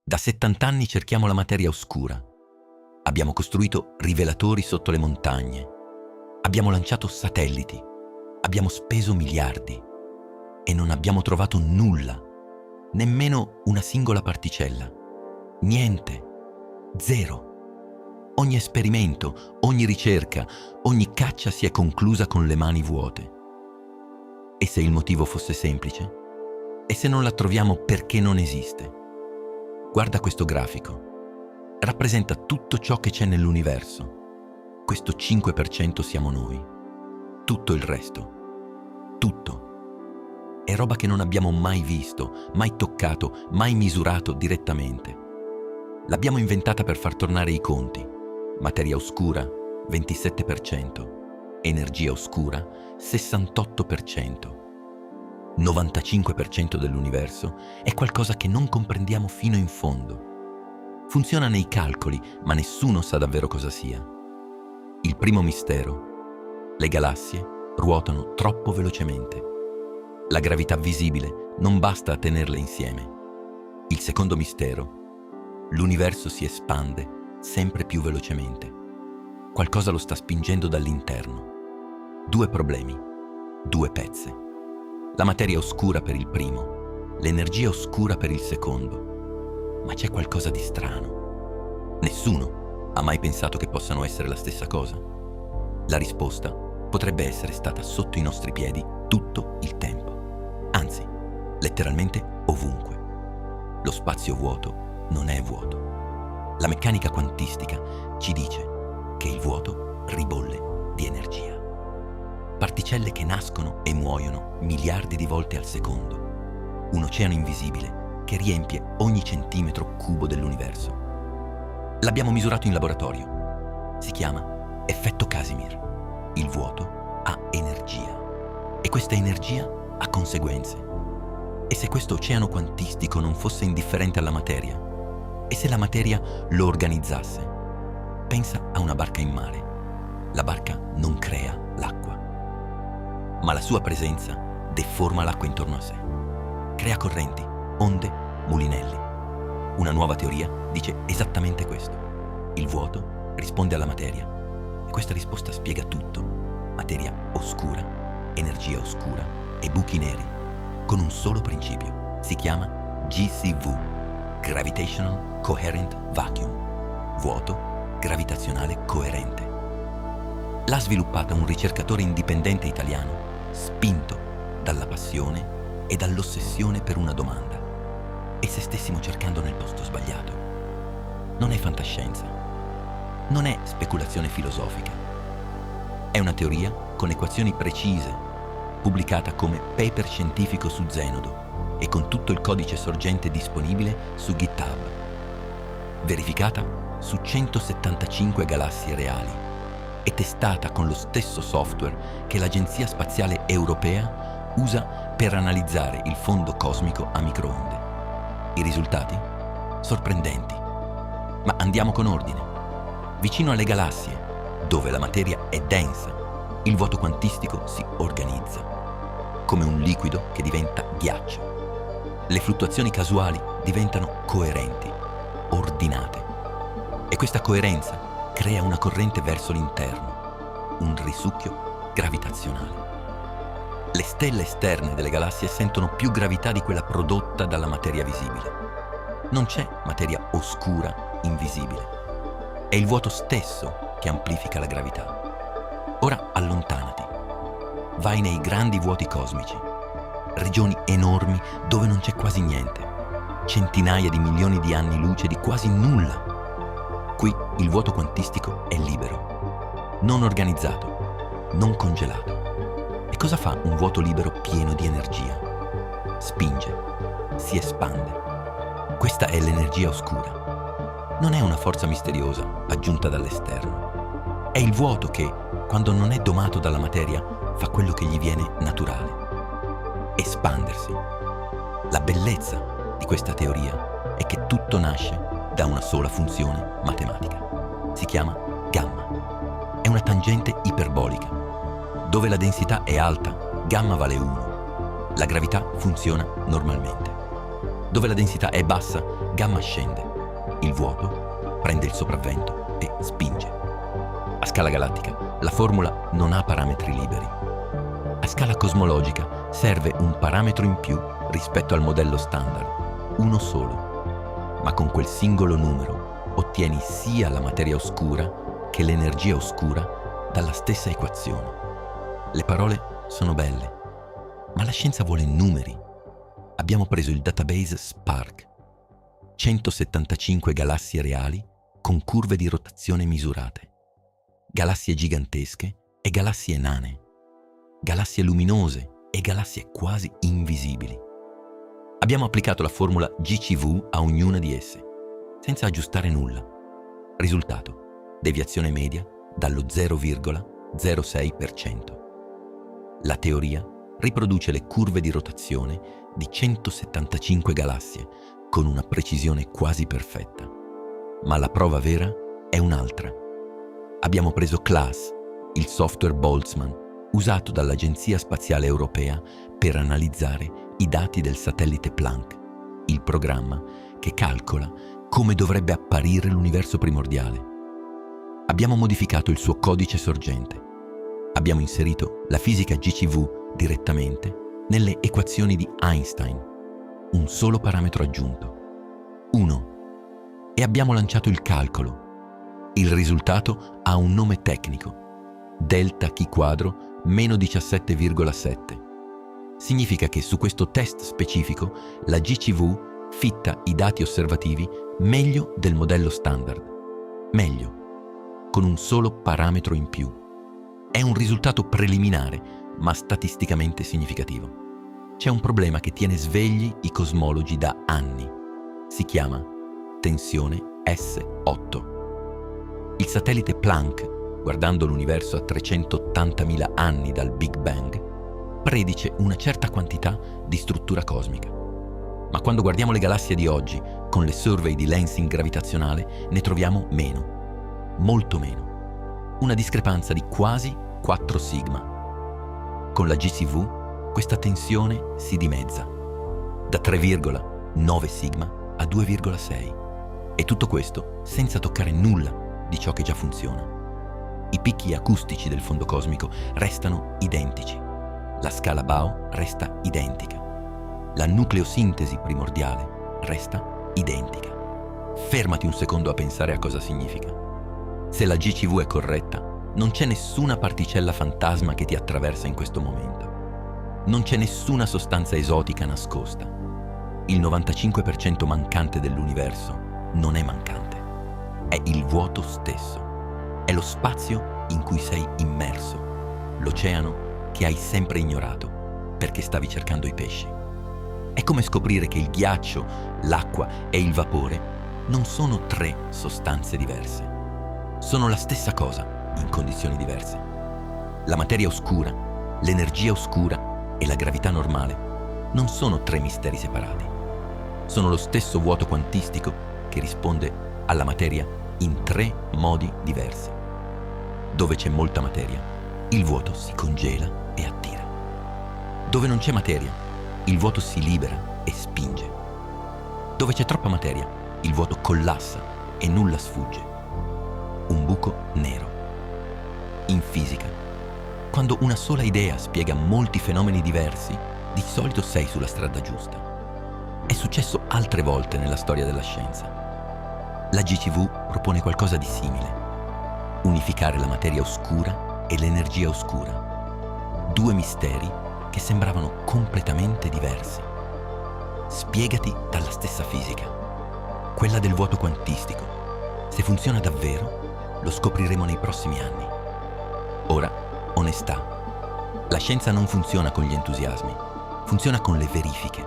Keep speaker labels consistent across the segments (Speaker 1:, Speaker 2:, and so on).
Speaker 1: Da 70 anni cerchiamo la materia oscura. Abbiamo costruito rivelatori sotto le montagne. Abbiamo lanciato satelliti. Abbiamo speso miliardi. E non abbiamo trovato nulla. Nemmeno una singola particella. Niente. Zero. Ogni esperimento, ogni ricerca, ogni caccia si è conclusa con le mani vuote. E se il motivo fosse semplice? E se non la troviamo perché non esiste? Guarda questo grafico. Rappresenta tutto ciò che c'è nell'universo. Questo 5% siamo noi. Tutto il resto. Tutto. È roba che non abbiamo mai visto, mai toccato, mai misurato direttamente. L'abbiamo inventata per far tornare i conti. Materia oscura, 27%. Energia oscura, 68%. 95% dell'universo è qualcosa che non comprendiamo fino in fondo. Funziona nei calcoli, ma nessuno sa davvero cosa sia. Il primo mistero: le galassie ruotano troppo velocemente. La gravità visibile non basta a tenerle insieme. Il secondo mistero: l'universo si espande sempre più velocemente. Qualcosa lo sta spingendo dall'interno. 2 problemi, 2 pezze. La materia oscura per il primo, l'energia oscura per il secondo. Ma c'è qualcosa di strano. Nessuno ha mai pensato che possano essere la stessa cosa. La risposta potrebbe essere stata sotto i nostri piedi tutto il tempo. Anzi, letteralmente ovunque. Lo spazio vuoto non è vuoto. La meccanica quantistica ci dice che il vuoto ribolle di energia. Particelle che nascono e muoiono miliardi di volte al secondo. Un oceano invisibile che riempie ogni centimetro cubo dell'universo. L'abbiamo misurato in laboratorio. Si chiama effetto Casimir. Il vuoto ha energia. E questa energia ha conseguenze. E se questo oceano quantistico non fosse indifferente alla materia? E se la materia lo organizzasse? Pensa a una barca in mare. La barca non crea l'acqua, ma la sua presenza deforma l'acqua intorno a sé. Crea correnti, onde, mulinelli. Una nuova teoria dice esattamente questo. Il vuoto risponde alla materia e questa risposta spiega tutto. Materia oscura, energia oscura e buchi neri, con un solo principio. Si chiama GCV, Gravitational Coherent Vacuum, vuoto gravitazionale coerente. L'ha sviluppata un ricercatore indipendente italiano, spinto dalla passione e dall'ossessione per una domanda. E se stessimo cercando nel posto sbagliato? Non è fantascienza, non è speculazione filosofica. È una teoria con equazioni precise, pubblicata come paper scientifico su Zenodo e con tutto il codice sorgente disponibile su GitHub. Verificata su 175 galassie reali e testata con lo stesso software che l'Agenzia Spaziale Europea usa per analizzare il fondo cosmico a microonde. I risultati? Sorprendenti. Ma andiamo con ordine. Vicino alle galassie, dove la materia è densa, il vuoto quantistico si organizza, come un liquido che diventa ghiaccio. Le fluttuazioni casuali diventano coerenti, ordinate. E questa coerenza crea una corrente verso l'interno, un risucchio gravitazionale. Le stelle esterne delle galassie sentono più gravità di quella prodotta dalla materia visibile. Non c'è materia oscura invisibile. È il vuoto stesso che amplifica la gravità. Ora allontanati. Vai nei grandi vuoti cosmici, regioni enormi dove non c'è quasi niente, centinaia di milioni di anni luce di quasi nulla. Qui il vuoto quantistico è libero, non organizzato, non congelato. E cosa fa un vuoto libero pieno di energia? Spinge, si espande. Questa è l'energia oscura. Non è una forza misteriosa aggiunta dall'esterno. È il vuoto che, quando non è domato dalla materia, fa quello che gli viene naturale: espandersi. La bellezza di questa teoria è che tutto nasce da una sola funzione matematica. Si chiama gamma. È una tangente iperbolica. Dove la densità è alta, gamma vale 1. La gravità funziona normalmente. Dove la densità è bassa, gamma scende, il vuoto prende il sopravvento e spinge. A scala galattica la formula non ha parametri liberi. A scala cosmologica serve un parametro in più rispetto al modello standard, uno solo, ma con quel singolo numero ottieni sia la materia oscura che l'energia oscura dalla stessa equazione. Le parole sono belle, ma la scienza vuole numeri. Abbiamo preso il database SPARC, 175 galassie reali con curve di rotazione misurate, galassie gigantesche e galassie nane, galassie luminose e galassie quasi invisibili. Abbiamo applicato la formula GCV a ognuna di esse, senza aggiustare nulla. Risultato: deviazione media dallo 0,06%. La teoria riproduce le curve di rotazione di 175 galassie con una precisione quasi perfetta. Ma la prova vera è un'altra. Abbiamo preso CLASS, il software Boltzmann, usato dall'Agenzia Spaziale Europea per analizzare i dati del satellite Planck, il programma che calcola come dovrebbe apparire l'universo primordiale. Abbiamo modificato il suo codice sorgente. Abbiamo inserito la fisica GCV direttamente nelle equazioni di Einstein, un solo parametro aggiunto, 1, e abbiamo lanciato il calcolo. Il risultato ha un nome tecnico, delta chi quadro meno 17,7. Significa che su questo test specifico la GCV fitta i dati osservativi meglio del modello standard. Meglio, con un solo parametro in più. È un risultato preliminare, ma statisticamente significativo. C'è un problema che tiene svegli i cosmologi da anni. Si chiama tensione S8. Il satellite Planck, guardando l'universo a 380.000 anni dal Big Bang, predice una certa quantità di struttura cosmica. Ma quando guardiamo le galassie di oggi, con le survey di lensing gravitazionale, ne troviamo meno, molto meno. Una discrepanza di quasi 4 sigma. Con la GCV questa tensione si dimezza, da 3,9 sigma a 2,6. E tutto questo senza toccare nulla di ciò che già funziona. I picchi acustici del fondo cosmico restano identici. La scala Baum resta identica. La nucleosintesi primordiale resta identica. Fermati un secondo a pensare a cosa significa. Se la GCV è corretta, non c'è nessuna particella fantasma che ti attraversa in questo momento. Non c'è nessuna sostanza esotica nascosta. Il 95% mancante dell'universo non è mancante. È il vuoto stesso. È lo spazio in cui sei immerso. L'oceano che hai sempre ignorato perché stavi cercando i pesci. È come scoprire che il ghiaccio, l'acqua e il vapore non sono 3 sostanze diverse. Sono la stessa cosa in condizioni diverse. La materia oscura, l'energia oscura e la gravità normale non sono 3 misteri separati. Sono lo stesso vuoto quantistico che risponde alla materia in 3 modi diversi. Dove c'è molta materia, il vuoto si congela e attira. Dove non c'è materia, il vuoto si libera e spinge. Dove c'è troppa materia, il vuoto collassa e nulla sfugge. Un buco nero. In fisica, quando una sola idea spiega molti fenomeni diversi, di solito sei sulla strada giusta. È successo altre volte nella storia della scienza. La GCV propone qualcosa di simile. Unificare la materia oscura e l'energia oscura. 2 misteri che sembravano completamente diversi. Spiegati dalla stessa fisica, quella del vuoto quantistico. Se funziona davvero, lo scopriremo nei prossimi anni. Ora, onestà. La scienza non funziona con gli entusiasmi, funziona con le verifiche.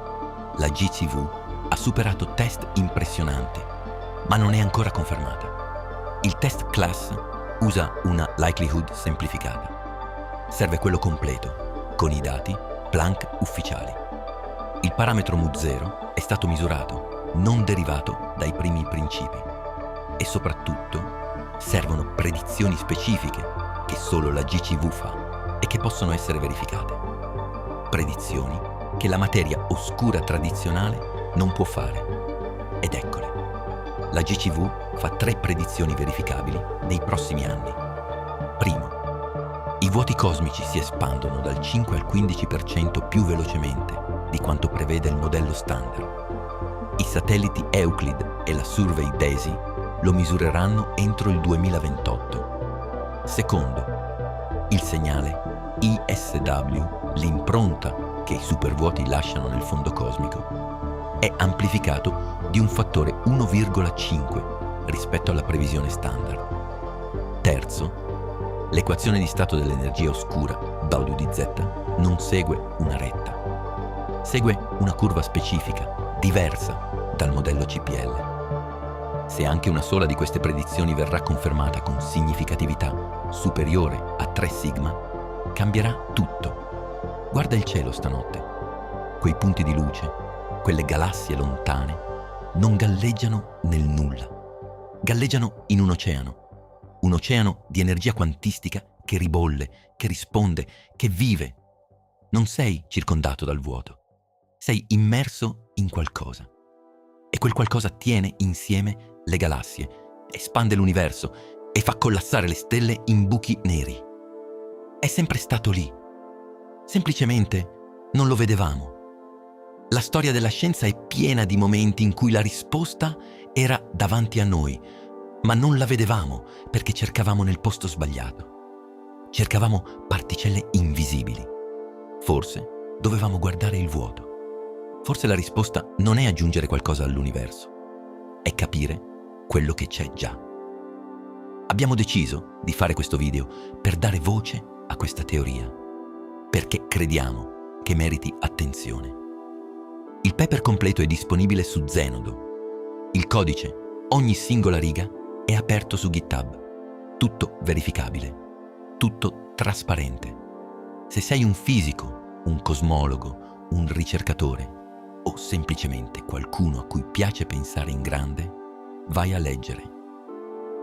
Speaker 1: La GCV ha superato test impressionanti, ma non è ancora confermata. Il test CLASS usa una likelihood semplificata. Serve quello completo, con i dati Planck ufficiali. Il parametro mu0 è stato misurato, non derivato dai primi principi. E soprattutto servono predizioni specifiche che solo la GCV fa e che possono essere verificate. Predizioni che la materia oscura tradizionale non può fare. Ed eccole. la GCV fa 3 predizioni verificabili nei prossimi anni. Primo, i vuoti cosmici si espandono dal 5 al 15% più velocemente di quanto prevede il modello standard. I satelliti Euclid e la Survey Daisy lo misureranno entro il 2028. Secondo, il segnale ISW, l'impronta che i supervuoti lasciano nel fondo cosmico, è amplificato di un fattore 1,5 rispetto alla previsione standard. Terzo, l'equazione di stato dell'energia oscura, WDZ, non segue una retta. Segue una curva specifica, diversa dal modello CPL. Se anche una sola di queste predizioni verrà confermata con significatività superiore a 3 sigma, cambierà tutto. Guarda il cielo stanotte. Quei punti di luce, quelle galassie lontane, non galleggiano nel nulla. Galleggiano in un oceano di energia quantistica che ribolle, che risponde, che vive. Non sei circondato dal vuoto, sei immerso in qualcosa. E quel qualcosa tiene insieme le galassie, espande l'universo e fa collassare le stelle in buchi neri. È sempre stato lì. Semplicemente non lo vedevamo. La storia della scienza è piena di momenti in cui la risposta era davanti a noi, ma non la vedevamo perché cercavamo nel posto sbagliato. Cercavamo particelle invisibili. Forse dovevamo guardare il vuoto. Forse la risposta non è aggiungere qualcosa all'universo, è capire quello che c'è già. Abbiamo deciso di fare questo video per dare voce a questa teoria, perché crediamo che meriti attenzione. Il paper completo è disponibile su Zenodo. Il codice, ogni singola riga, è aperto su GitHub. Tutto verificabile, tutto trasparente. Se sei un fisico, un cosmologo, un ricercatore o semplicemente qualcuno a cui piace pensare in grande, vai a leggere.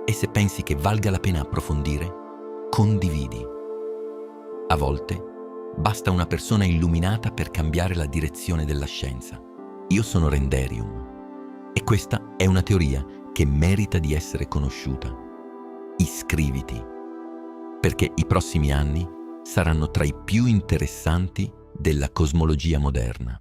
Speaker 1: E se pensi che valga la pena approfondire, condividi. A volte basta una persona illuminata per cambiare la direzione della scienza. Io sono Renderium e questa è una teoria che merita di essere conosciuta. Iscriviti, perché i prossimi anni saranno tra i più interessanti della cosmologia moderna.